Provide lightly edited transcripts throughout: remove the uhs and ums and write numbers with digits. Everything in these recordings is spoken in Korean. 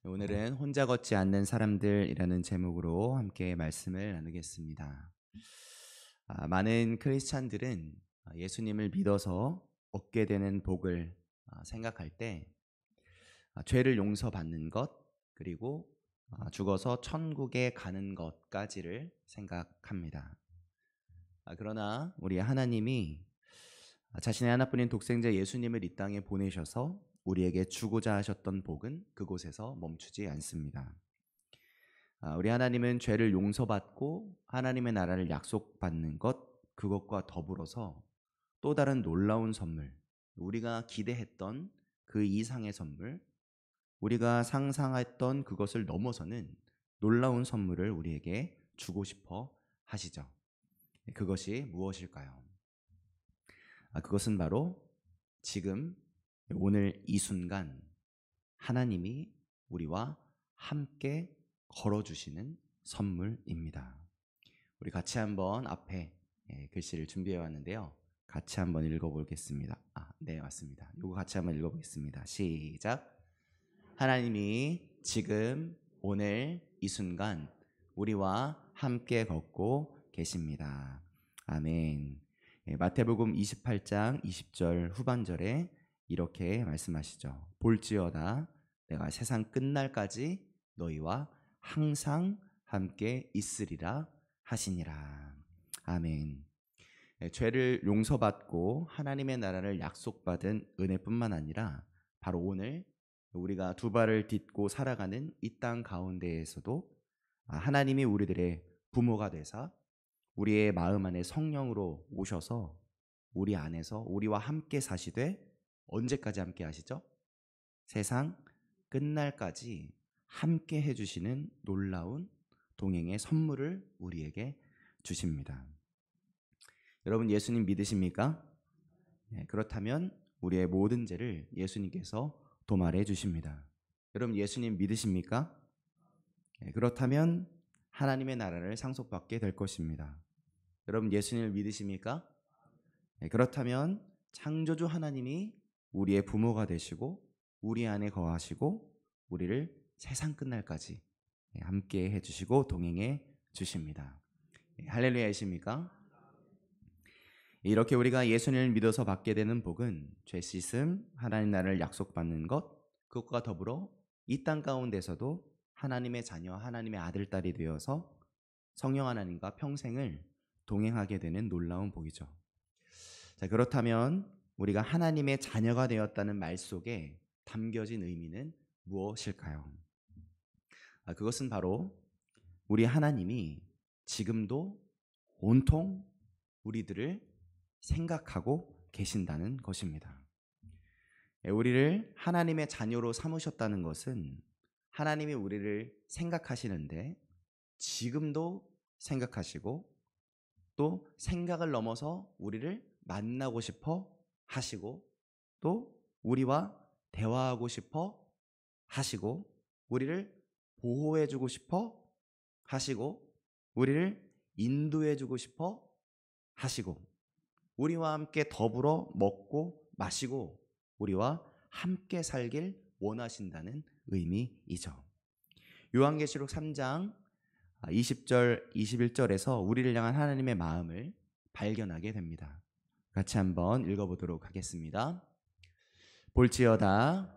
오늘은 혼자 걷지 않는 사람들이라는 제목으로 함께 말씀을 나누겠습니다. 많은 크리스찬들은 예수님을 믿어서 얻게 되는 복을 생각할 때 죄를 용서받는 것, 그리고 죽어서 천국에 가는 것까지를 생각합니다. 그러나 우리 하나님이 자신의 하나뿐인 독생자 예수님을 이 땅에 보내셔서 우리에게 주고자 하셨던 복은 그곳에서 멈추지 않습니다. 우리 하나님은 죄를 용서받고 하나님의 나라를 약속받는 것, 그것과 더불어서 또 다른 놀라운 선물, 우리가 기대했던 그 이상의 선물, 우리가 상상했던 그것을 넘어서는 놀라운 선물을 우리에게 주고 싶어 하시죠. 그것이 무엇일까요? 그것은 바로 지금 오늘 이 순간 하나님이 우리와 함께 걸어주시는 선물입니다. 우리 같이 한번 앞에 글씨를 준비해 왔는데요. 같이 한번 읽어보겠습니다. 네, 맞습니다. 이거 같이 한번 읽어보겠습니다. 시작. 하나님이 지금 오늘 이 순간 우리와 함께 걷고 계십니다. 아멘. 마태복음 28장 20절 후반절에 이렇게 말씀하시죠. 볼지어다 내가 세상 끝날까지 너희와 항상 함께 있으리라 하시니라. 아멘. 죄를 용서받고 하나님의 나라를 약속받은 은혜뿐만 아니라 바로 오늘 우리가 두 발을 딛고 살아가는 이 땅 가운데에서도 하나님이 우리들의 부모가 되사 우리의 마음 안에 성령으로 오셔서 우리 안에서 우리와 함께 사시되 언제까지 함께 하시죠? 세상 끝날까지 함께 해주시는 놀라운 동행의 선물을 우리에게 주십니다. 여러분 예수님 믿으십니까? 네, 그렇다면 우리의 모든 죄를 예수님께서 도말해 주십니다. 여러분 예수님 믿으십니까? 네, 그렇다면 하나님의 나라를 상속받게 될 것입니다. 여러분 예수님을 믿으십니까? 네, 그렇다면 창조주 하나님이 우리의 부모가 되시고 우리 안에 거하시고 우리를 세상 끝날까지 함께 해주시고 동행해 주십니다. 할렐루야이십니까? 이렇게 우리가 예수님을 믿어서 받게 되는 복은 죄 씻음, 하나님 나라를 약속받는 것, 그것과 더불어 이 땅 가운데서도 하나님의 자녀, 하나님의 아들, 딸이 되어서 성령 하나님과 평생을 동행하게 되는 놀라운 복이죠. 자, 그렇다면 우리가 하나님의 자녀가 되었다는 말 속에 담겨진 의미는 무엇일까요? 그것은 바로 우리 하나님이 지금도 온통 우리들을 생각하고 계신다는 것입니다. 우리를 하나님의 자녀로 삼으셨다는 것은 하나님이 우리를 생각하시는데 지금도 생각하시고 또 생각을 넘어서 우리를 만나고 싶어 하시고 또 우리와 대화하고 싶어 하시고 우리를 보호해주고 싶어 하시고 우리를 인도해주고 싶어 하시고 우리와 함께 더불어 먹고 마시고 우리와 함께 살길 원하신다는 의미이죠. 요한계시록 3장 20절, 21절에서 우리를 향한 하나님의 마음을 발견하게 됩니다. 같이 한번 읽어보도록 하겠습니다. 볼지어다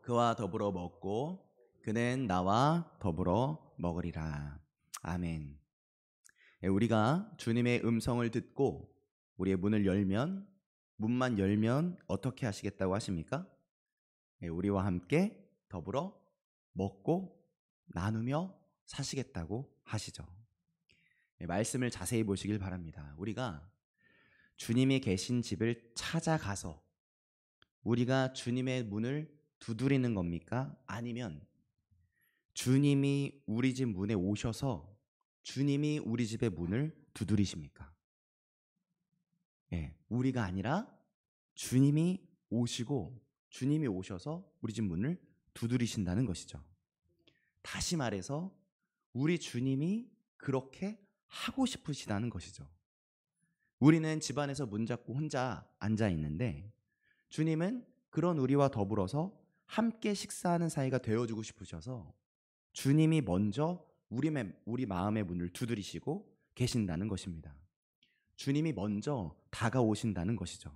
그와 더불어 먹고 그는 나와 더불어 먹으리라. 아멘. 우리가 주님의 음성을 듣고 우리의 문만 열면 어떻게 하시겠다고 하십니까? 우리와 함께 더불어 먹고 나누며 사시겠다고 하시죠. 말씀을 자세히 보시길 바랍니다. 우리가 주님이 계신 집을 찾아가서 우리가 주님의 문을 두드리는 겁니까? 아니면 주님이 우리 집 문에 오셔서 주님이 우리 집의 문을 두드리십니까? 우리가 아니라 주님이 오셔서 우리 집 문을 두드리신다는 것이죠. 다시 말해서 우리 주님이 그렇게 하고 싶으시다는 것이죠. 우리는 집안에서 문 닫고 혼자 앉아 있는데 주님은 그런 우리와 더불어서 함께 식사하는 사이가 되어주고 싶으셔서 주님이 먼저 우리 마음의 문을 두드리시고 계신다는 것입니다. 주님이 먼저 다가오신다는 것이죠.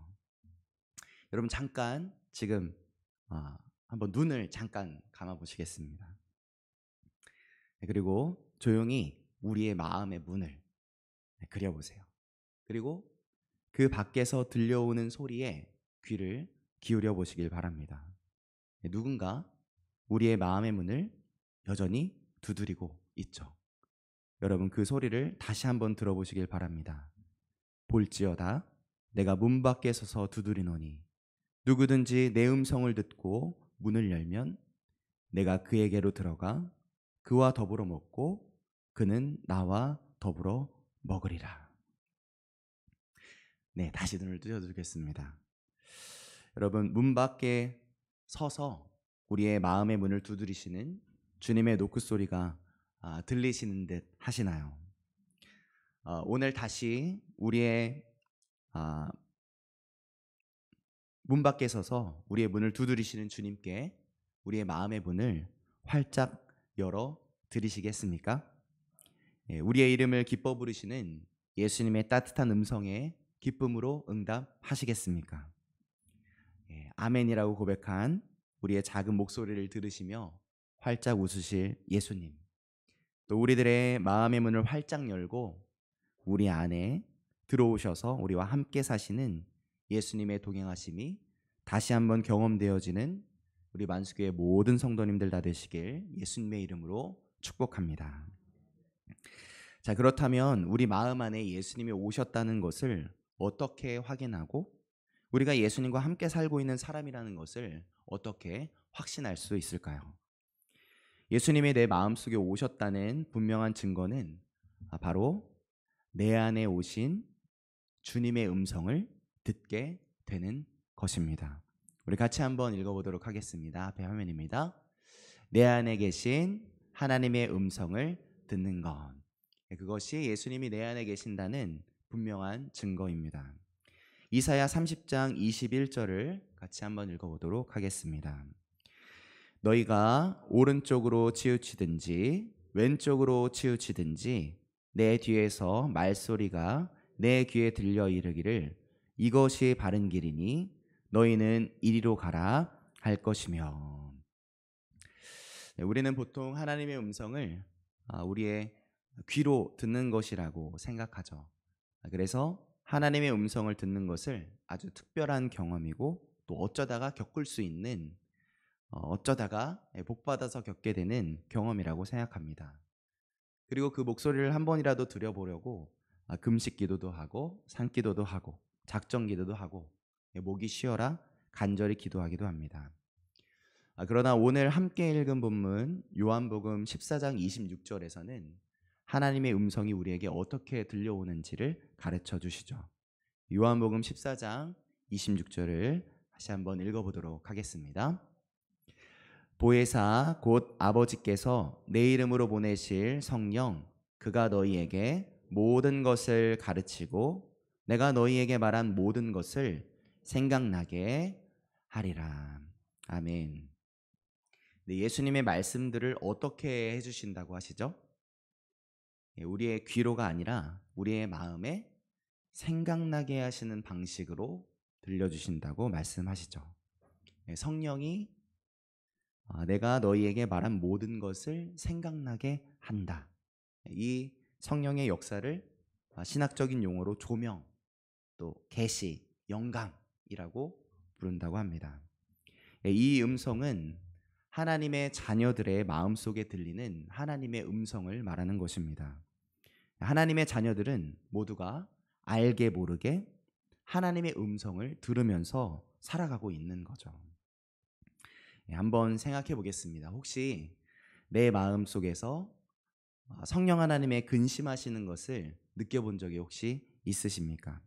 여러분 잠깐 지금 한번 눈을 잠깐 감아 보시겠습니다. 그리고 조용히 우리의 마음의 문을 그려보세요. 그리고 그 밖에서 들려오는 소리에 귀를 기울여 보시길 바랍니다. 누군가 우리의 마음의 문을 여전히 두드리고 있죠. 여러분 그 소리를 다시 한번 들어보시길 바랍니다. 볼지어다 내가 문 밖에 서서 두드리노니 누구든지 내 음성을 듣고 문을 열면 내가 그에게로 들어가 그와 더불어 먹고 그는 나와 더불어 먹으리라. 네, 다시 눈을 뜨셔주겠습니다. 여러분 문 밖에 서서 우리의 마음의 문을 두드리시는 주님의 노크소리가 들리시는 듯 하시나요? 오늘 다시 우리의 문 밖에 서서 우리의 문을 두드리시는 주님께 우리의 마음의 문을 활짝 열어 드리시겠습니까? 우리의 이름을 기뻐 부르시는 예수님의 따뜻한 음성에 기쁨으로 응답하시겠습니까? 아멘이라고 고백한 우리의 작은 목소리를 들으시며 활짝 웃으실 예수님, 또 우리들의 마음의 문을 활짝 열고 우리 안에 들어오셔서 우리와 함께 사시는 예수님의 동행하심이 다시 한번 경험되어지는 우리 만수교회 모든 성도님들 다 되시길 예수님의 이름으로 축복합니다. 자, 그렇다면 우리 마음 안에 예수님이 오셨다는 것을 어떻게 확인하고 우리가 예수님과 함께 살고 있는 사람이라는 것을 어떻게 확신할 수 있을까요? 예수님이 내 마음속에 오셨다는 분명한 증거는 바로 내 안에 오신 주님의 음성을 듣게 되는 것입니다. 우리 같이 한번 읽어보도록 하겠습니다. 앞에 화면입니다. 내 안에 계신 하나님의 음성을 듣는 것, 그것이 예수님이 내 안에 계신다는 분명한 증거입니다. 이사야 30장 21절을 같이 한번 읽어보도록 하겠습니다. 너희가 오른쪽으로 치우치든지 왼쪽으로 치우치든지 내 뒤에서 말소리가 내 귀에 들려 이르기를 이것이 바른 길이니 너희는 이리로 가라 할 것이며. 우리는 보통 하나님의 음성을 우리의 귀로 듣는 것이라고 생각하죠. 그래서 하나님의 음성을 듣는 것을 아주 특별한 경험이고 또 어쩌다가 겪을 수 있는 어쩌다가 복받아서 겪게 되는 경험이라고 생각합니다. 그리고 그 목소리를 한 번이라도 들여보려고 금식 기도도 하고 산기도도 하고 작정 기도도 하고 목이 쉬어라 간절히 기도하기도 합니다. 그러나 오늘 함께 읽은 본문 요한복음 14장 26절에서는 하나님의 음성이 우리에게 어떻게 들려오는지를 가르쳐 주시죠. 요한복음 14장 26절을 다시 한번 읽어보도록 하겠습니다. 보혜사 곧 아버지께서 내 이름으로 보내실 성령 그가 너희에게 모든 것을 가르치고 내가 너희에게 말한 모든 것을 생각나게 하리라. 아멘. 네, 예수님의 말씀들을 어떻게 해주신다고 하시죠? 우리의 귀로가 아니라 우리의 마음에 생각나게 하시는 방식으로 들려주신다고 말씀하시죠. 성령이 내가 너희에게 말한 모든 것을 생각나게 한다. 이 성령의 역사를 신학적인 용어로 조명, 또 계시, 영감이라고 부른다고 합니다. 이 음성은 하나님의 자녀들의 마음속에 들리는 하나님의 음성을 말하는 것입니다. 하나님의 자녀들은 모두가 알게 모르게 하나님의 음성을 들으면서 살아가고 있는 거죠. 한번 생각해 보겠습니다. 혹시 내 마음 속에서 성령 하나님의 근심하시는 것을 느껴본 적이 혹시 있으십니까?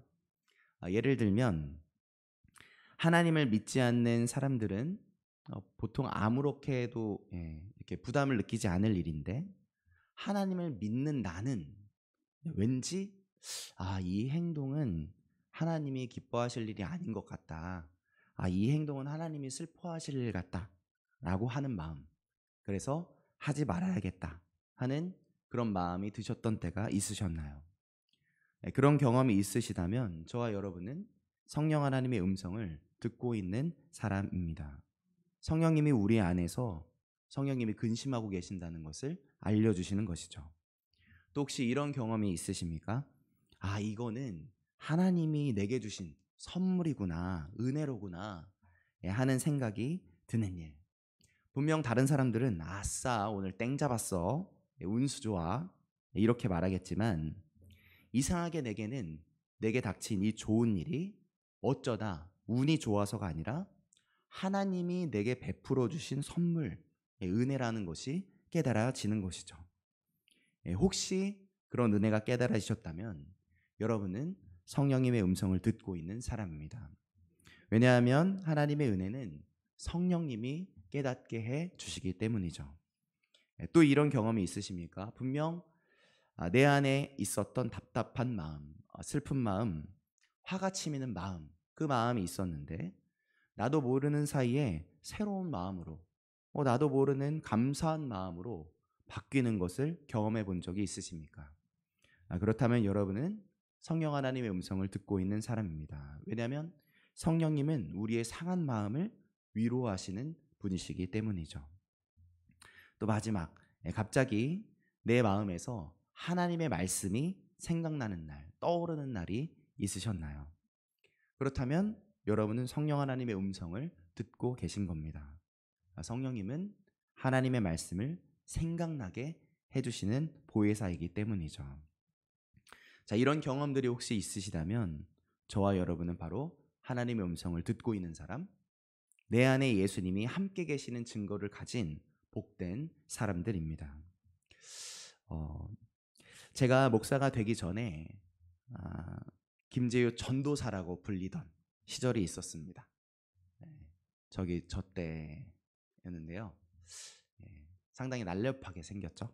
예를 들면 하나님을 믿지 않는 사람들은 보통 아무렇게 해도 이렇게 부담을 느끼지 않을 일인데 하나님을 믿는 나는 왠지 이 행동은 하나님이 기뻐하실 일이 아닌 것 같다. 이 행동은 하나님이 슬퍼하실 일 같다. 라고 하는 마음. 그래서 하지 말아야겠다 하는 그런 마음이 드셨던 때가 있으셨나요? 네, 그런 경험이 있으시다면 저와 여러분은 성령 하나님의 음성을 듣고 있는 사람입니다. 성령님이 우리 안에서 성령님이 근심하고 계신다는 것을 알려주시는 것이죠. 또 혹시 이런 경험이 있으십니까? 이거는 하나님이 내게 주신 선물이구나, 은혜로구나 하는 생각이 드는 일. 분명 다른 사람들은 아싸 오늘 땡 잡았어, 운수 좋아 이렇게 말하겠지만 이상하게 내게 닥친 이 좋은 일이 어쩌다 운이 좋아서가 아니라 하나님이 내게 베풀어 주신 선물, 은혜라는 것이 깨달아지는 것이죠. 혹시 그런 은혜가 깨달아지셨다면 여러분은 성령님의 음성을 듣고 있는 사람입니다. 왜냐하면 하나님의 은혜는 성령님이 깨닫게 해 주시기 때문이죠. 또 이런 경험이 있으십니까? 분명 내 안에 있었던 답답한 마음, 슬픈 마음, 화가 치미는 마음, 그 마음이 있었는데 나도 모르는 사이에 새로운 마음으로, 나도 모르는 감사한 마음으로 바뀌는 것을 경험해 본 적이 있으십니까? 그렇다면 여러분은 성령 하나님의 음성을 듣고 있는 사람입니다. 왜냐하면 성령님은 우리의 상한 마음을 위로하시는 분이시기 때문이죠. 또 마지막, 갑자기 내 마음에서 하나님의 말씀이 생각나는 날, 떠오르는 날이 있으셨나요? 그렇다면 여러분은 성령 하나님의 음성을 듣고 계신 겁니다. 성령님은 하나님의 말씀을 생각나게 해주시는 보혜사이기 때문이죠. 자, 이런 경험들이 혹시 있으시다면 저와 여러분은 바로 하나님의 음성을 듣고 있는 사람, 내 안에 예수님이 함께 계시는 증거를 가진 복된 사람들입니다. 제가 목사가 되기 전에 김재유 전도사라고 불리던 시절이 있었습니다. 저기 저 때였는데요. 상당히 날렵하게 생겼죠.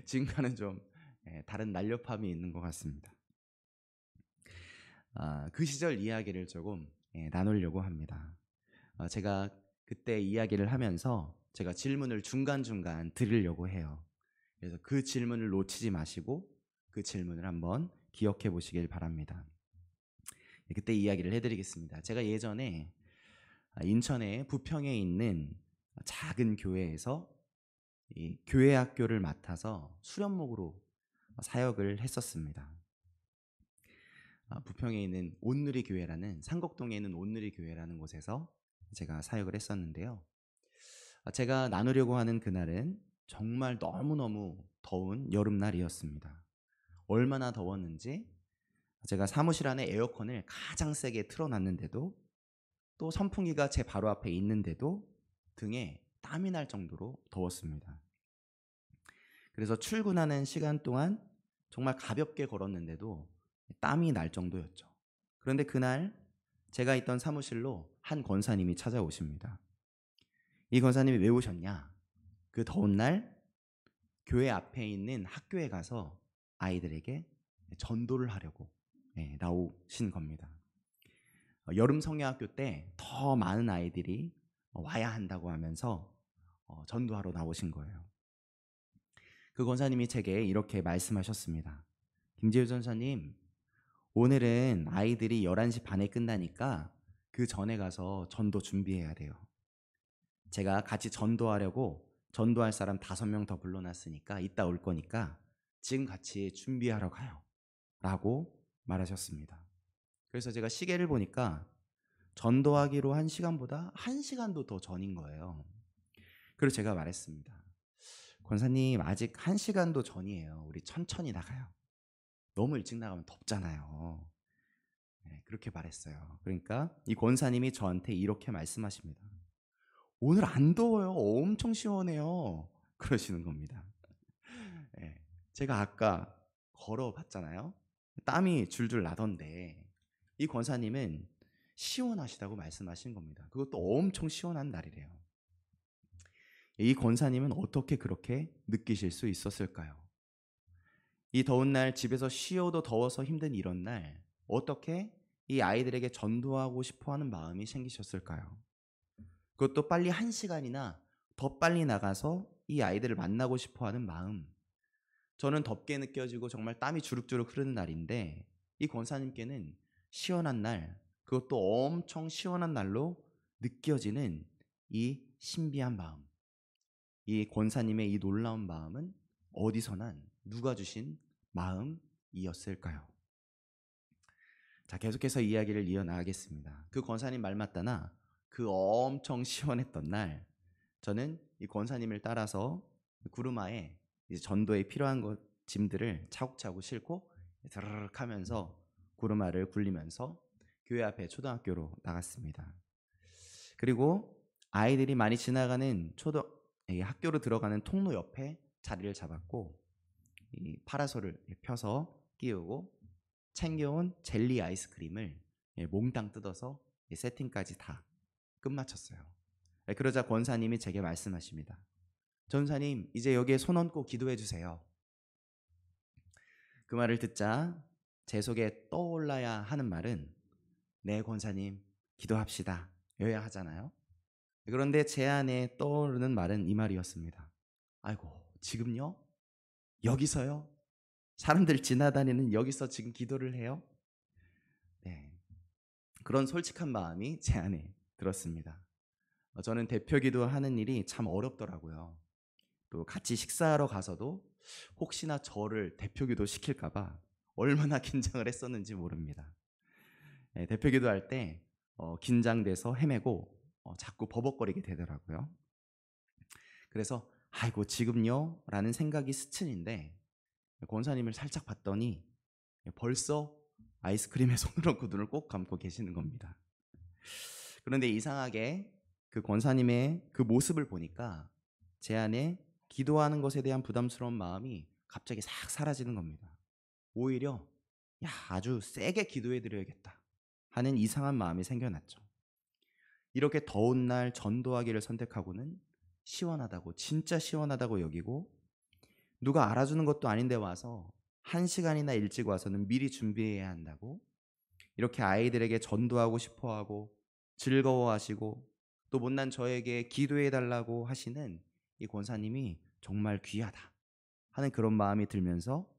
지금과는 좀 다른 날렵함이 있는 것 같습니다. 그 시절 이야기를 조금 나누려고 합니다. 제가 그때 이야기를 하면서 제가 질문을 중간중간 드리려고 해요. 그래서 그 질문을 놓치지 마시고 그 질문을 한번 기억해 보시길 바랍니다. 그때 이야기를 해드리겠습니다. 제가 예전에 인천의 부평에 있는 작은 교회에서 이 교회 학교를 맡아서 수련목으로 사역을 했었습니다. 부평에 있는 온누리 교회라는, 상곡동에 있는 온누리 교회라는 곳에서 제가 사역을 했었는데요. 제가 나누려고 하는 그날은 정말 너무너무 더운 여름날이었습니다. 얼마나 더웠는지 제가 사무실 안에 에어컨을 가장 세게 틀어놨는데도, 또 선풍기가 제 바로 앞에 있는데도 등에 땀이 날 정도로 더웠습니다. 그래서 출근하는 시간 동안 정말 가볍게 걸었는데도 땀이 날 정도였죠. 그런데 그날 제가 있던 사무실로 한 권사님이 찾아오십니다. 이 권사님이 왜 오셨냐? 그 더운 날 교회 앞에 있는 학교에 가서 아이들에게 전도를 하려고 나오신 겁니다. 여름 성야학교 때 더 많은 아이들이 와야 한다고 하면서 전도하러 나오신 거예요. 그 권사님이 제게 이렇게 말씀하셨습니다. 김재우 전사님, 오늘은 아이들이 11시 반에 끝나니까 그 전에 가서 전도 준비해야 돼요. 제가 같이 전도하려고 전도할 사람 5명 더 불러놨으니까 이따 올 거니까 지금 같이 준비하러 가요 라고 말하셨습니다. 그래서 제가 시계를 보니까 전도하기로 한 시간보다 1시간도 더 전인 거예요. 그래서 제가 말했습니다. 권사님, 아직 1시간도 전이에요. 우리 천천히 나가요. 너무 일찍 나가면 덥잖아요. 그렇게 말했어요. 그러니까 이 권사님이 저한테 이렇게 말씀하십니다. 오늘 안 더워요. 엄청 시원해요. 그러시는 겁니다. 제가 아까 걸어봤잖아요. 땀이 줄줄 나던데 이 권사님은 시원하시다고 말씀하신 겁니다. 그것도 엄청 시원한 날이래요. 이 권사님은 어떻게 그렇게 느끼실 수 있었을까요? 이 더운 날 집에서 쉬어도 더워서 힘든 이런 날 어떻게 이 아이들에게 전도하고 싶어 하는 마음이 생기셨을까요? 그것도 빨리 1시간이나 더 빨리 나가서 이 아이들을 만나고 싶어 하는 마음. 저는 덥게 느껴지고 정말 땀이 주룩주룩 흐르는 날인데 이 권사님께는 시원한 날, 그것도 엄청 시원한 날로 느껴지는 이 신비한 마음. 이 권사님의 이 놀라운 마음은 어디서 난 누가 주신 마음이었을까요? 자, 계속해서 이야기를 이어나가겠습니다. 그 권사님 말 맞다나 그 엄청 시원했던 날 저는 이 권사님을 따라서 구루마에 이제 전도에 필요한 짐들을 차곡차곡 싣고 드르륵 하면서 구루마를 굴리면서 교회 앞에 초등학교로 나갔습니다. 그리고 아이들이 많이 지나가는 학교로 들어가는 통로 옆에 자리를 잡았고 이 파라솔을 펴서 끼우고 챙겨온 젤리 아이스크림을 몽땅 뜯어서 세팅까지 다 끝마쳤어요. 그러자 권사님이 제게 말씀하십니다. 전사님, 이제 여기에 손 얹고 기도해 주세요. 그 말을 듣자 제 속에 떠올라야 하는 말은 네, 권사님, 기도합시다. 여야 하잖아요. 그런데 제 안에 떠오르는 말은 이 말이었습니다. 아이고, 지금요? 여기서요? 사람들 지나다니는 여기서 지금 기도를 해요? 네, 그런 솔직한 마음이 제 안에 들었습니다. 저는 대표 기도하는 일이 참 어렵더라고요. 또 같이 식사하러 가서도 혹시나 저를 대표 기도 시킬까 봐 얼마나 긴장을 했었는지 모릅니다. 대표 기도할 때 긴장돼서 헤매고 자꾸 버벅거리게 되더라고요. 그래서 아이고 지금요? 라는 생각이 스친인데 권사님을 살짝 봤더니 벌써 아이스크림에 손을 얹고 눈을 꼭 감고 계시는 겁니다. 그런데 이상하게 그 권사님의 그 모습을 보니까 제 안에 기도하는 것에 대한 부담스러운 마음이 갑자기 싹 사라지는 겁니다. 오히려 아주 세게 기도해 드려야겠다 하는 이상한 마음이 생겨났죠. 이렇게 더운 날 전도하기를 선택하고는 시원하다고, 진짜 시원하다고 여기고 누가 알아주는 것도 아닌데 와서 1시간이나 일찍 와서는 미리 준비해야 한다고 이렇게 아이들에게 전도하고 싶어하고 즐거워하시고 또 못난 저에게 기도해달라고 하시는 이 권사님이 정말 귀하다 하는 그런 마음이 들면서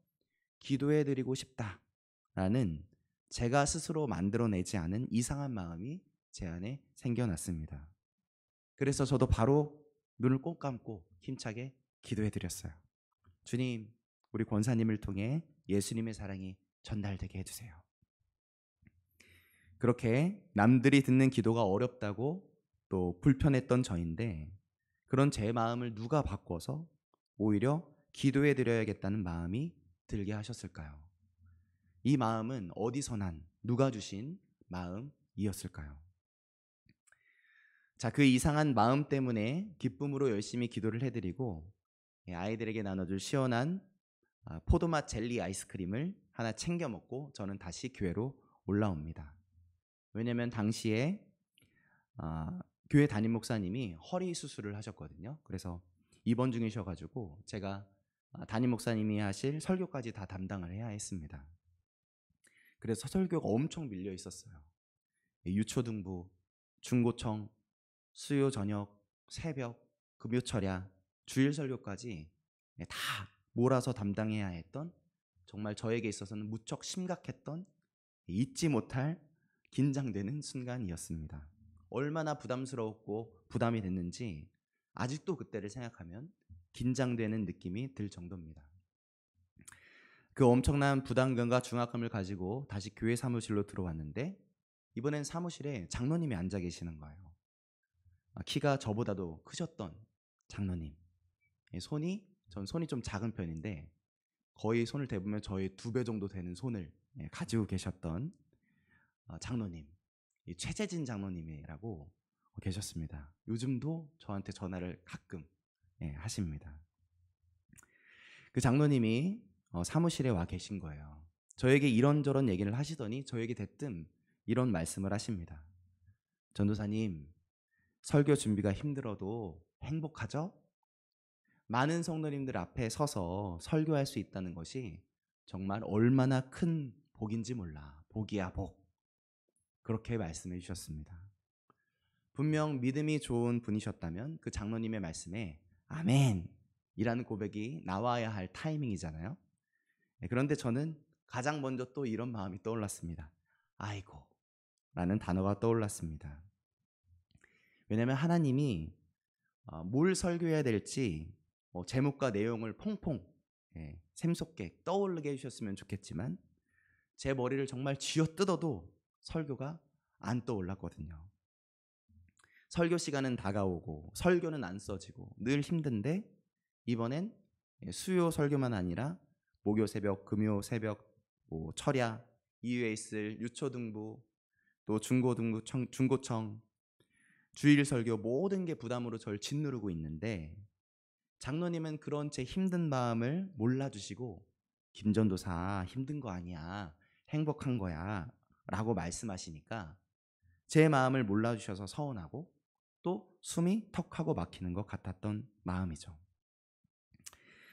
기도해드리고 싶다라는 제가 스스로 만들어내지 않은 이상한 마음이 제 안에 생겨났습니다. 그래서 저도 바로 눈을 꼭 감고 힘차게 기도해드렸어요. 주님, 우리 권사님을 통해 예수님의 사랑이 전달되게 해주세요. 그렇게 남들이 듣는 기도가 어렵다고 또 불편했던 저인데 그런 제 마음을 누가 바꿔서 오히려 기도해 드려야겠다는 마음이 들게 하셨을까요? 이 마음은 어디서 난 누가 주신 마음이었을까요? 자, 그 이상한 마음 때문에 기쁨으로 열심히 기도를 해드리고 아이들에게 나눠줄 시원한 포도맛 젤리 아이스크림을 하나 챙겨 먹고 저는 다시 교회로 올라옵니다. 왜냐하면 당시에 교회 담임 목사님이 허리 수술을 하셨거든요. 그래서 입원 중이셔가지고 제가 담임 목사님이 하실 설교까지 다 담당을 해야 했습니다. 그래서 설교가 엄청 밀려 있었어요. 유초등부, 중고청, 수요 저녁, 새벽, 금요 철야, 주일 설교까지 다 몰아서 담당해야 했던 정말 저에게 있어서는 무척 심각했던 잊지 못할 긴장되는 순간이었습니다. 얼마나 부담스러웠고 부담이 됐는지 아직도 그때를 생각하면 긴장되는 느낌이 들 정도입니다. 그 엄청난 부담감과 중압감을 가지고 다시 교회 사무실로 들어왔는데 이번엔 사무실에 장로님이 앉아 계시는 거예요. 키가 저보다도 크셨던 장로님. 전 손이 좀 작은 편인데 거의 손을 대보면 저의 2배 정도 되는 손을 가지고 계셨던 장로님, 최재진 장로님이라고 계셨습니다. 요즘도 저한테 전화를 가끔 하십니다. 그 장로님이 사무실에 와 계신 거예요. 저에게 이런저런 얘기를 하시더니 저에게 대뜸 이런 말씀을 하십니다. 전도사님, 설교 준비가 힘들어도 행복하죠? 많은 성도님들 앞에 서서 설교할 수 있다는 것이 정말 얼마나 큰 복인지 몰라. 복이야 복. 그렇게 말씀해 주셨습니다. 분명 믿음이 좋은 분이셨다면 그 장로님의 말씀에 아멘 이라는 고백이 나와야 할 타이밍이잖아요. 그런데 저는 가장 먼저 또 이런 마음이 떠올랐습니다. 아이고 라는 단어가 떠올랐습니다. 왜냐하면 하나님이 뭘 설교해야 될지 제목과 내용을 퐁퐁 샘솟게 떠오르게 해주셨으면 좋겠지만 제 머리를 정말 쥐어뜯어도 설교가 안 떠올랐거든요. 설교 시간은 다가오고 설교는 안 써지고 늘 힘든데 이번엔 수요 설교만 아니라 목요 새벽, 금요 새벽, 철야, 이후에 있을 유초등부, 또 중고등부, 중고청, 주일 설교 모든 게 부담으로 저를 짓누르고 있는데 장로님은 그런 제 힘든 마음을 몰라주시고 김전도사 힘든 거 아니야. 행복한 거야. 라고 말씀하시니까 제 마음을 몰라주셔서 서운하고 또 숨이 턱하고 막히는 것 같았던 마음이죠.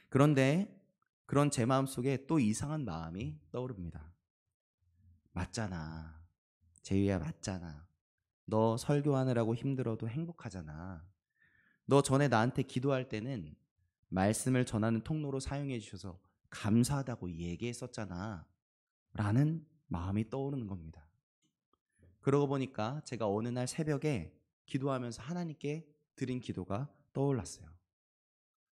그런데 그런 제 마음 속에 또 이상한 마음이 떠오릅니다. 맞잖아. 제이야 맞잖아. 너 설교하느라고 힘들어도 행복하잖아. 너 전에 나한테 기도할 때는 말씀을 전하는 통로로 사용해 주셔서 감사하다고 얘기했었잖아. 라는 마음이 떠오르는 겁니다. 그러고 보니까 제가 어느 날 새벽에 기도하면서 하나님께 드린 기도가 떠올랐어요.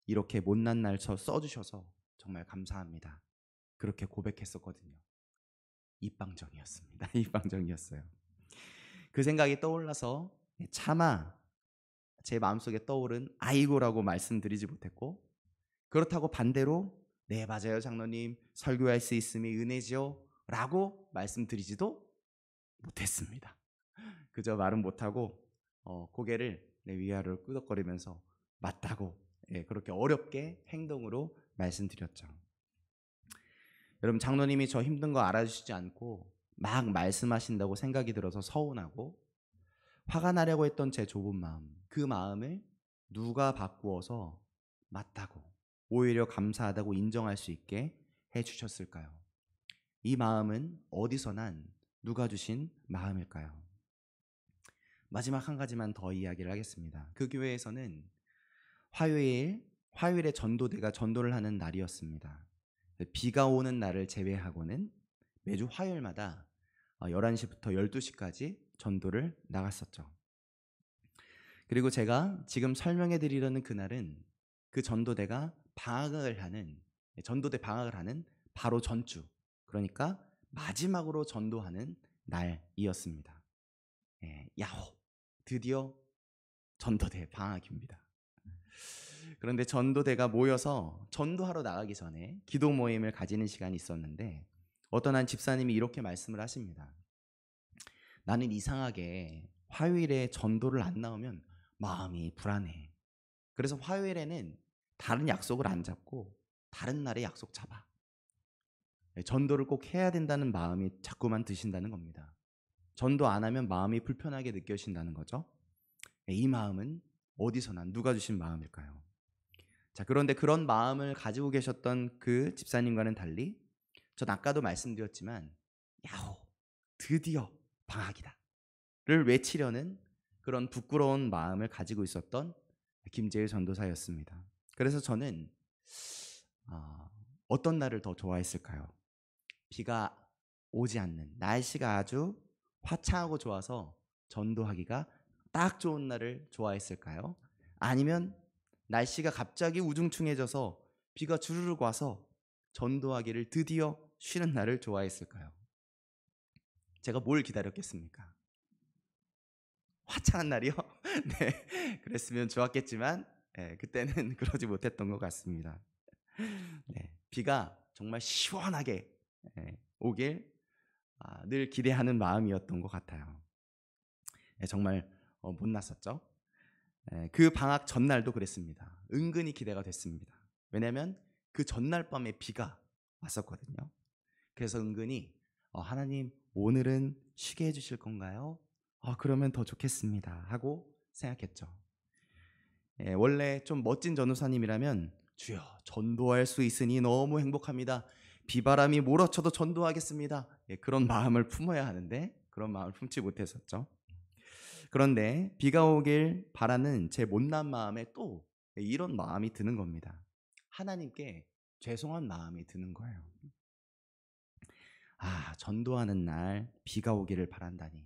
이렇게 못난 날 써주셔서 정말 감사합니다. 그렇게 고백했었거든요. 입방정이었습니다. 입방정이었어요. 그 생각이 떠올라서 차마 제 마음속에 떠오른 아이고라고 말씀드리지 못했고 그렇다고 반대로 네 맞아요 장로님 설교할 수 있음이 은혜죠 라고 말씀드리지도 못했습니다. 그저 말은 못하고 고개를 위아래로 끄덕거리면서 맞다고 그렇게 어렵게 행동으로 말씀드렸죠. 여러분 장로님이 저 힘든 거 알아주시지 않고 막 말씀하신다고 생각이 들어서 서운하고 화가 나려고 했던 제 좁은 마음, 그 마음을 누가 바꾸어서 맞다고 오히려 감사하다고 인정할 수 있게 해주셨을까요? 이 마음은 어디서 난 누가 주신 마음일까요? 마지막 한 가지만 더 이야기를 하겠습니다. 그 교회에서는 화요일에 전도대가 전도를 하는 날이었습니다. 비가 오는 날을 제외하고는 매주 화요일마다 11시부터 12시까지 전도를 나갔었죠. 그리고 제가 지금 설명해 드리려는 그날은 그 전도대 방학을 하는 바로 전주, 그러니까 마지막으로 전도하는 날이었습니다. 야호! 드디어 전도대 방학입니다. 그런데 전도대가 모여서 전도하러 나가기 전에 기도 모임을 가지는 시간이 있었는데 어떤 한 집사님이 이렇게 말씀을 하십니다. 나는 이상하게 화요일에 전도를 안 나오면 마음이 불안해. 그래서 화요일에는 다른 약속을 안 잡고 다른 날에 약속 잡아. 전도를 꼭 해야 된다는 마음이 자꾸만 드신다는 겁니다. 전도 안 하면 마음이 불편하게 느껴진다는 거죠. 이 마음은 어디서 난 누가 주신 마음일까요? 자, 그런데 그런 마음을 가지고 계셨던 그 집사님과는 달리 전 아까도 말씀드렸지만 야호 드디어 방학이다 를 외치려는 그런 부끄러운 마음을 가지고 있었던 김재일 전도사였습니다. 그래서 저는 어떤 날을 더 좋아했을까요? 비가 오지 않는 날씨가 아주 화창하고 좋아서 전도하기가 딱 좋은 날을 좋아했을까요? 아니면 날씨가 갑자기 우중충해져서 비가 주르륵 와서 전도하기를 드디어 쉬는 날을 좋아했을까요? 제가 뭘 기다렸겠습니까? 화창한 날이요? 네, 그랬으면 좋았겠지만 그때는 그러지 못했던 것 같습니다. 비가 정말 시원하게 오길 늘 기대하는 마음이었던 것 같아요. 정말 못났었죠. 그 방학 전날도 그랬습니다. 은근히 기대가 됐습니다. 왜냐하면 그 전날 밤에 비가 왔었거든요. 그래서 은근히 하나님 오늘은 쉬게 해주실 건가요? 그러면 더 좋겠습니다 하고 생각했죠. 원래 좀 멋진 전도사님이라면 주여 전도할 수 있으니 너무 행복합니다. 비바람이 몰아쳐도 전도하겠습니다. 예, 그런 마음을 품어야 하는데 그런 마음을 품지 못했었죠. 그런데 비가 오길 바라는 제 못난 마음에 또 이런 마음이 드는 겁니다. 하나님께 죄송한 마음이 드는 거예요. 전도하는 날 비가 오기를 바란다니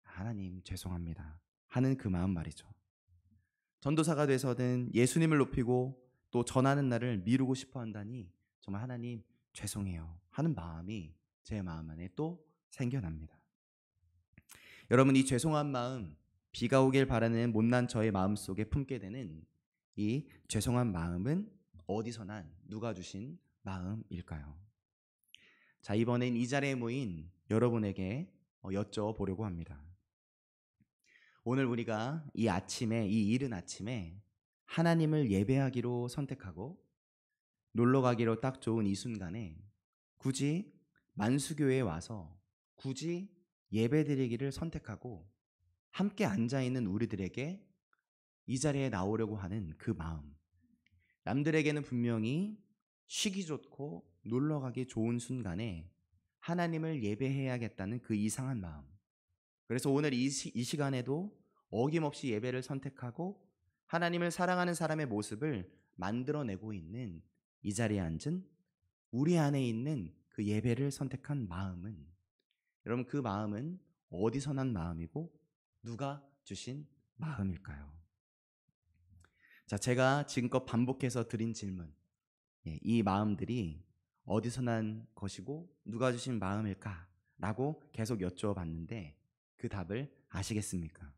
하나님 죄송합니다 하는 그 마음 말이죠. 전도사가 돼서는 예수님을 높이고 또 전하는 날을 미루고 싶어 한다니 정말 하나님 죄송해요 하는 마음이 제 마음 안에 또 생겨납니다. 여러분, 이 죄송한 마음, 비가 오길 바라는 못난 저의 마음속에 품게 되는 이 죄송한 마음은 어디서 난 누가 주신 마음일까요? 자, 이번엔 이 자리에 모인 여러분에게 여쭤보려고 합니다. 오늘 우리가 이 아침에, 이 이른 아침에 하나님을 예배하기로 선택하고 놀러 가기로 딱 좋은 이 순간에 굳이 만수교회에 와서 굳이 예배드리기를 선택하고 함께 앉아있는 우리들에게 이 자리에 나오려고 하는 그 마음, 남들에게는 분명히 쉬기 좋고 놀러 가기 좋은 순간에 하나님을 예배해야겠다는 그 이상한 마음, 그래서 오늘 이 시간에도 어김없이 예배를 선택하고 하나님을 사랑하는 사람의 모습을 만들어내고 있는 이 자리에 앉은 우리 안에 있는 그 예배를 선택한 마음은, 여러분, 그 마음은 어디서 난 마음이고 누가 주신 마음일까요? 자, 제가 지금껏 반복해서 드린 질문, 이 마음들이 어디서 난 것이고 누가 주신 마음일까? 라고 계속 여쭈어봤는데 그 답을 아시겠습니까?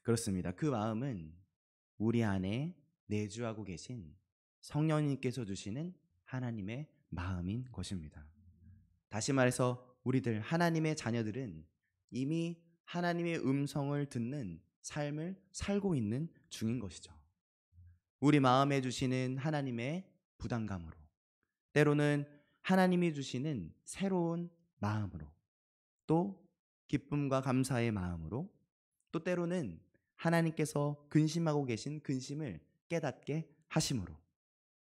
그렇습니다. 그 마음은 우리 안에 내주하고 계신 성령님께서 주시는 하나님의 마음인 것입니다. 다시 말해서 우리들 하나님의 자녀들은 이미 하나님의 음성을 듣는 삶을 살고 있는 중인 것이죠. 우리 마음에 주시는 하나님의 부담감으로, 때로는 하나님이 주시는 새로운 마음으로, 또 기쁨과 감사의 마음으로, 또 때로는 하나님께서 근심하고 계신 근심을 깨닫게 하심으로,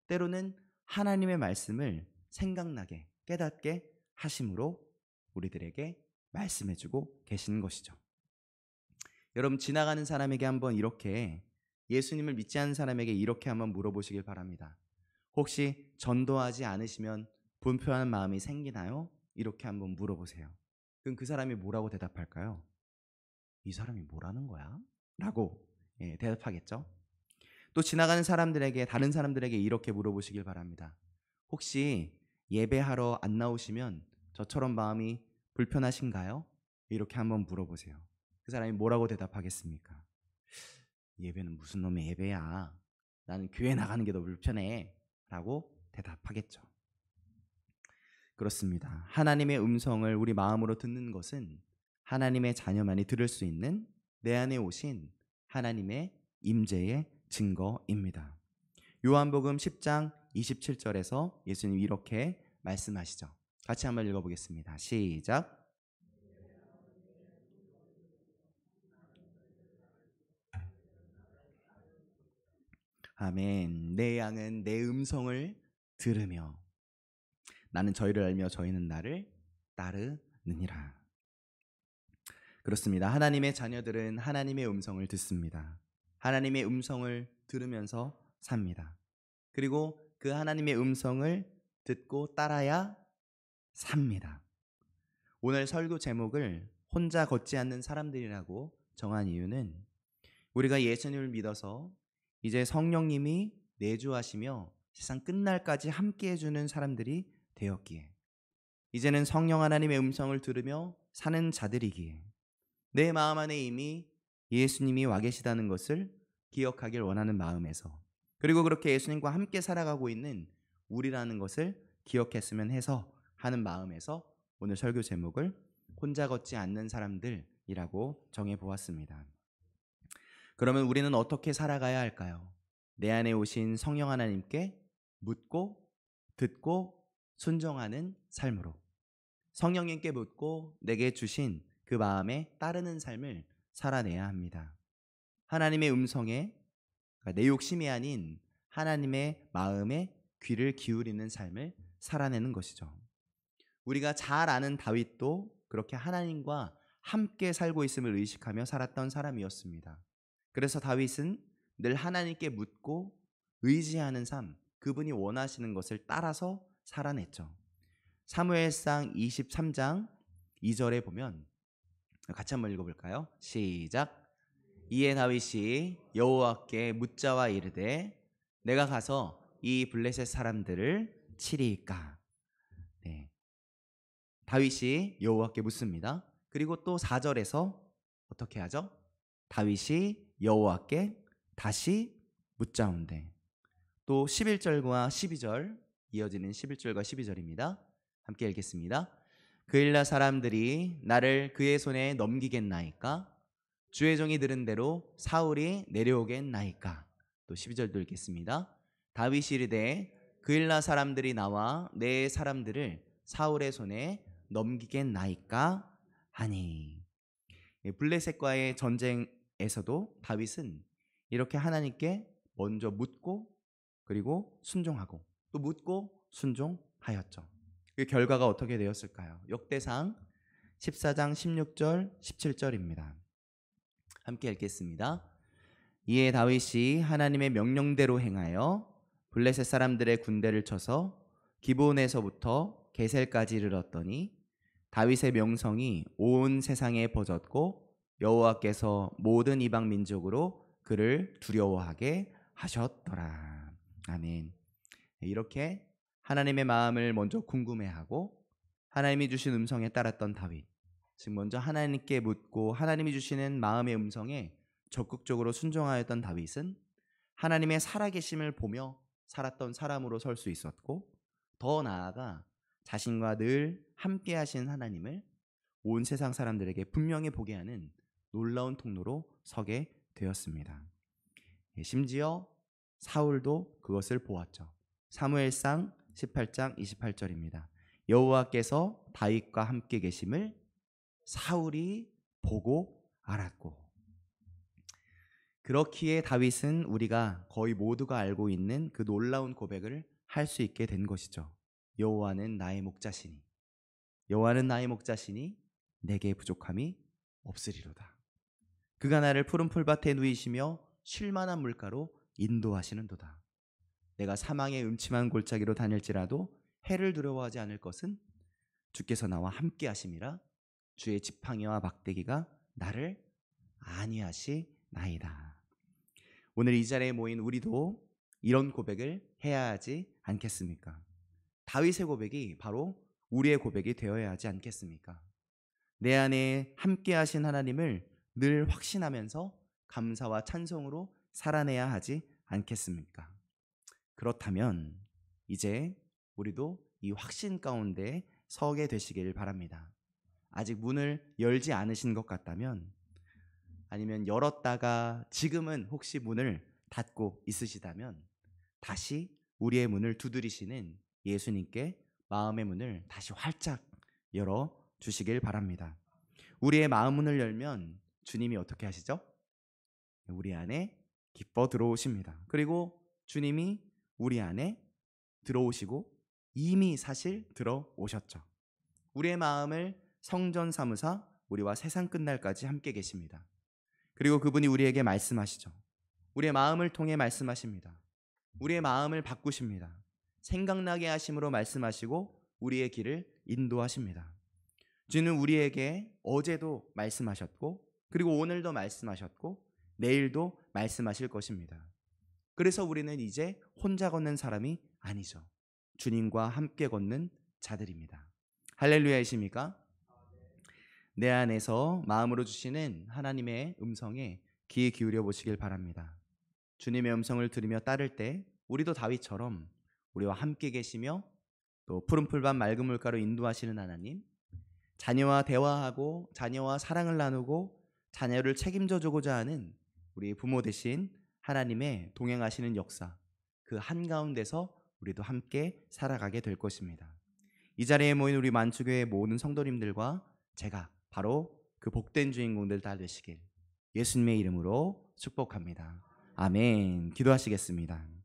때로는 하나님의 말씀을 생각나게 깨닫게 하심으로 우리들에게 말씀해주고 계시는 것이죠. 여러분, 지나가는 사람에게 한번 이렇게, 예수님을 믿지 않는 사람에게 이렇게 한번 물어보시길 바랍니다. 혹시 전도하지 않으시면 불편한 마음이 생기나요? 이렇게 한번 물어보세요. 그럼 그 사람이 뭐라고 대답할까요? 이 사람이 뭐라는 거야? 라고 대답하겠죠. 또 지나가는 사람들에게, 다른 사람들에게 이렇게 물어보시길 바랍니다. 혹시 예배하러 안 나오시면 저처럼 마음이 불편하신가요? 이렇게 한번 물어보세요. 그 사람이 뭐라고 대답하겠습니까? 예배는 무슨 놈의 예배야, 나는 교회 나가는 게 더 불편해 라고 대답하겠죠. 그렇습니다. 하나님의 음성을 우리 마음으로 듣는 것은 하나님의 자녀만이 들을 수 있는 내 안에 오신 하나님의 임재의 증거입니다. 요한복음 10장 27절에서 예수님 이렇게 말씀하시죠. 같이 한번 읽어보겠습니다. 시작. 아멘. 내 양은 내 음성을 들으며 나는 저희를 알며 저희는 나를 따르느니라. 그렇습니다. 하나님의 자녀들은 하나님의 음성을 듣습니다. 하나님의 음성을 들으면서 삽니다. 그리고 그 하나님의 음성을 듣고 따라야 삽니다. 오늘 설교 제목을 혼자 걷지 않는 사람들이라고 정한 이유는 우리가 예수님을 믿어서 이제 성령님이 내주하시며 세상 끝날까지 함께 해주는 사람들이 되었기에, 이제는 성령 하나님의 음성을 들으며 사는 자들이기에 내 마음 안에 이미 예수님이 와 계시다는 것을 기억하길 원하는 마음에서, 그리고 그렇게 예수님과 함께 살아가고 있는 우리라는 것을 기억했으면 해서 하는 마음에서 오늘 설교 제목을 혼자 걷지 않는 사람들이라고 정해보았습니다. 그러면 우리는 어떻게 살아가야 할까요? 내 안에 오신 성령 하나님께 묻고 듣고 순종하는 삶으로, 성령님께 묻고 내게 주신 그 마음에 따르는 삶을 살아내야 합니다. 하나님의 음성에, 내 욕심이 아닌 하나님의 마음에 귀를 기울이는 삶을 살아내는 것이죠. 우리가 잘 아는 다윗도 그렇게 하나님과 함께 살고 있음을 의식하며 살았던 사람이었습니다. 그래서 다윗은 늘 하나님께 묻고 의지하는 삶, 그분이 원하시는 것을 따라서 살아냈죠. 사무엘상 23장 2절에 보면 같이 한번 읽어볼까요? 시작. 이에 다윗이 여호와께 묻자와 이르되 내가 가서 이 블레셋 사람들을 치리이까. 네. 다윗이 여호와께 묻습니다. 그리고 또 4절에서 어떻게 하죠? 다윗이 여호와께 다시 묻자온대. 또 11절과 12절 이어지는 11절과 12절입니다. 함께 읽겠습니다. 그일라 사람들이 나를 그의 손에 넘기겠나이까? 주의 종이 들은 대로 사울이 내려오겠나이까? 또 12절도 읽겠습니다. 다윗이 이르되 그일라 사람들이 나와 내 사람들을 사울의 손에 넘기겠나이까 하니. 블레셋과의 전쟁에서도 다윗은 이렇게 하나님께 먼저 묻고 그리고 순종하고 또 묻고 순종하였죠. 그 결과가 어떻게 되었을까요? 역대상 14장 16절 17절입니다. 함께 읽겠습니다. 이에 다윗이 하나님의 명령대로 행하여 블레셋 사람들의 군대를 쳐서 기브온에서부터 게셀까지 이르렀더니 다윗의 명성이 온 세상에 퍼졌고 여호와께서 모든 이방 민족으로 그를 두려워하게 하셨더라. 아멘. 이렇게 하나님의 마음을 먼저 궁금해하고 하나님이 주신 음성에 따랐던 다윗, 즉 먼저 하나님께 묻고 하나님이 주시는 마음의 음성에 적극적으로 순종하였던 다윗은 하나님의 살아계심을 보며 살았던 사람으로 설 수 있었고, 더 나아가 자신과 늘 함께 하신 하나님을 온 세상 사람들에게 분명히 보게 하는 놀라운 통로로 서게 되었습니다. 심지어 사울도 그것을 보았죠. 사무엘상 18장 28절입니다. 여호와께서 다윗과 함께 계심을 사울이 보고 알았고. 그렇기에 다윗은 우리가 거의 모두가 알고 있는 그 놀라운 고백을 할 수 있게 된 것이죠. 여호와는 나의 목자시니 여호와는 나의 목자시니 내게 부족함이 없으리로다. 그가 나를 푸른 풀밭에 누이시며 쉴 만한 물가로 인도하시는도다. 내가 사망의 음침한 골짜기로 다닐지라도 해를 두려워하지 않을 것은 주께서 나와 함께 하심이라. 주의 지팡이와 막대기가 나를 안위하시나이다. 오늘 이 자리에 모인 우리도 이런 고백을 해야 하지 않겠습니까? 다윗의 고백이 바로 우리의 고백이 되어야 하지 않겠습니까? 내 안에 함께 하신 하나님을 늘 확신하면서 감사와 찬송으로 살아내야 하지 않겠습니까? 그렇다면 이제 우리도 이 확신 가운데 서게 되시길 바랍니다. 아직 문을 열지 않으신 것 같다면, 아니면 열었다가 지금은 혹시 문을 닫고 있으시다면 다시 우리의 문을 두드리시는 예수님께 마음의 문을 다시 활짝 열어 주시길 바랍니다. 우리의 마음 문을 열면 주님이 어떻게 하시죠? 우리 안에 기뻐 들어오십니다. 그리고 주님이 우리 안에 들어오시고 이미 사실 들어오셨죠. 우리의 마음을 성전 삼으사 우리와 세상 끝날까지 함께 계십니다. 그리고 그분이 우리에게 말씀하시죠. 우리의 마음을 통해 말씀하십니다. 우리의 마음을 바꾸십니다. 생각나게 하심으로 말씀하시고 우리의 길을 인도하십니다. 주는 우리에게 어제도 말씀하셨고, 그리고 오늘도 말씀하셨고, 내일도 말씀하실 것입니다. 그래서 우리는 이제 혼자 걷는 사람이 아니죠. 주님과 함께 걷는 자들입니다. 할렐루야이십니까? 내 안에서 마음으로 주시는 하나님의 음성에 귀 기울여 보시길 바랍니다. 주님의 음성을 들으며 따를 때 우리도 다윗처럼 우리와 함께 계시며 또 푸른 풀밭 맑은 물가로 인도하시는 하나님, 자녀와 대화하고 자녀와 사랑을 나누고 자녀를 책임져 주고자 하는 우리 부모 되신 하나님의 동행하시는 역사, 그 한가운데서 우리도 함께 살아가게 될 것입니다. 이 자리에 모인 우리 만주교회 모든 성도님들과 제가 바로 그 복된 주인공들 다 되시길 예수님의 이름으로 축복합니다. 아멘. 기도하시겠습니다.